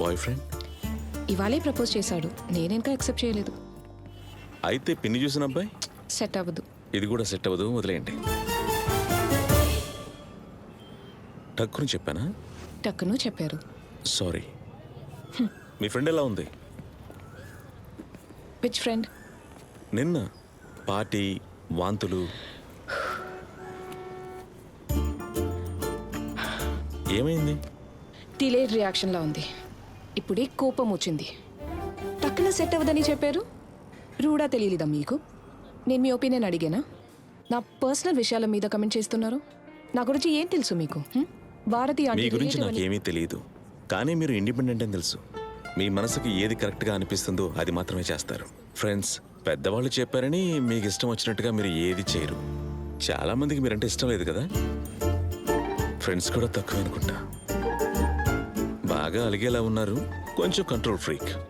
Boy friend? ఇవాళే propose చేశాడు, నేనింకా యాక్సెప్ట్ చేయలేదు. అయితే పిన్ని చూసిన అబ్బాయి సెట్ అవ్వదు. ఇది కూడా సెట్ అవ్వదు, వదిలేయండి. టక్కుని చెప్పానా? టక్కును చెప్పారు. సారీ. మీ ఫ్రెండ్ ఎలా ఉంది? Which friend? నిన్న పార్టీ, వాంతులు. ఏమైంది? డిలేడ్ రియాక్షన్లా ఉంది. ఇప్పుడే కోపం వచ్చింది. టక్కున సెట్ అవ్వదని చెప్పారు. రూడా తెలియలేదా మీకు? నేను మీ ఒపీనియన్ అడిగానా? నా పర్సనల్ విషయాల మీద కమెంట్ చేస్తున్నారు. నా గురించి ఏం తెలుసు మీకు? భారతి మీ ఆంటీ గురించి relative అని- నాకేమీ తెలియదు, కానీ మీరు ఇండిపెండెంట్ అని తెలుసు. మీ మనసుకి ఏది కరెక్ట్గా అనిపిస్తుందో అది మాత్రమే చేస్తారు. ఫ్రెండ్స్, పెద్దవాళ్ళు చెప్పారని మీకు ఇష్టం వచ్చినట్టుగా మీరు ఏది చేయరు. చాలా మందికి మీరంటే ఇష్టం లేదు కదా. ఫ్రెండ్స్ కూడా తక్కువ అనుకుంటా. బాగా అలిగేలా ఉన్నారు, కొంచెం కంట్రోల్ ఫ్రీక్.